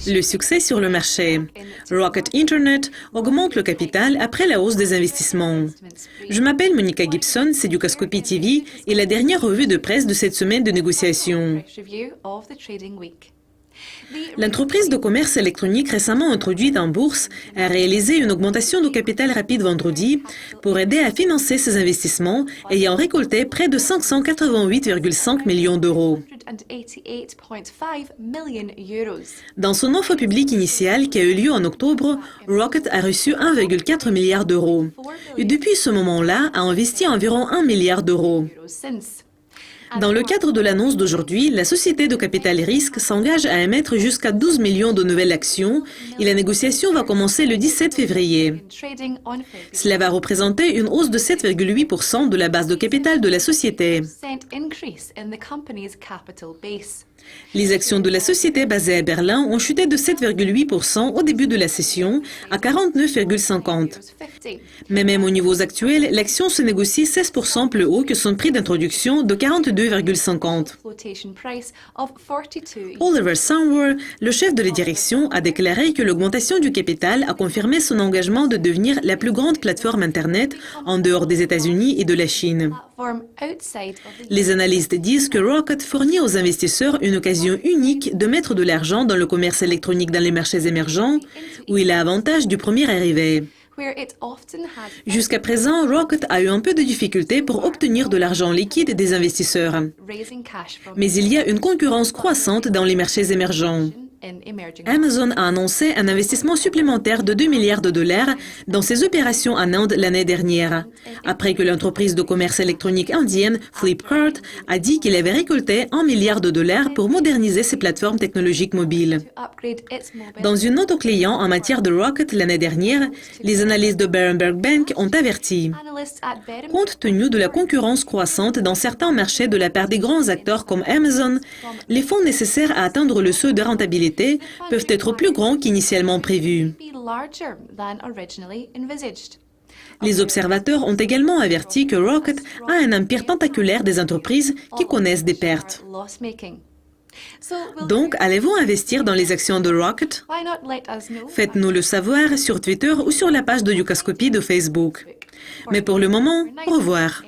Le succès sur le marché. Rocket Internet augmente le capital après la hausse des investissements. Je m'appelle Monica Gibson, c'est Dukascopy TV et la dernière revue de presse de cette semaine de négociation. L'entreprise de commerce électronique récemment introduite en bourse a réalisé une augmentation de capital rapide vendredi pour aider à financer ses investissements, ayant récolté près de 588,5 millions d'euros. Dans son offre publique initiale qui a eu lieu en octobre, Rocket a reçu 1,4 milliard d'euros et depuis ce moment-là a investi environ 1 milliard d'euros. Dans le cadre de l'annonce d'aujourd'hui, la société de capital risque s'engage à émettre jusqu'à 12 millions de nouvelles actions et la négociation va commencer le 17 février. Cela va représenter une hausse de 7,8% de la base de capital de la société. Les actions de la société basée à Berlin ont chuté de 7,8% au début de la session à 49,50. Mais même aux niveaux actuels, l'action se négocie 16% plus haut que son prix d'introduction de 42,50. Oliver Samwer, le chef de la direction, a déclaré que l'augmentation du capital a confirmé son engagement de devenir la plus grande plateforme Internet en dehors des États-Unis et de la Chine. Les analystes disent que Rocket fournit aux investisseurs une occasion unique de mettre de l'argent dans le commerce électronique dans les marchés émergents, où il a avantage du premier arrivé. Jusqu'à présent, Rocket a eu un peu de difficultés pour obtenir de l'argent liquide des investisseurs. Mais il y a une concurrence croissante dans les marchés émergents. Amazon a annoncé un investissement supplémentaire de 2 milliards de dollars dans ses opérations en Inde l'année dernière, après que l'entreprise de commerce électronique indienne Flipkart a dit qu'il avait récolté 1 milliard de dollars pour moderniser ses plateformes technologiques mobiles. Dans une note aux clients en matière de Rocket l'année dernière, les analystes de Berenberg Bank ont averti. Compte tenu de la concurrence croissante dans certains marchés de la part des grands acteurs comme Amazon, les fonds nécessaires à atteindre le seuil de rentabilité peuvent être plus grands qu'initialement prévus. Les observateurs ont également averti que Rocket a un empire tentaculaire des entreprises qui connaissent des pertes. Donc, allez-vous investir dans les actions de Rocket? Faites-nous le savoir sur Twitter ou sur la page de Dukascopy de Facebook. Mais pour le moment, au revoir.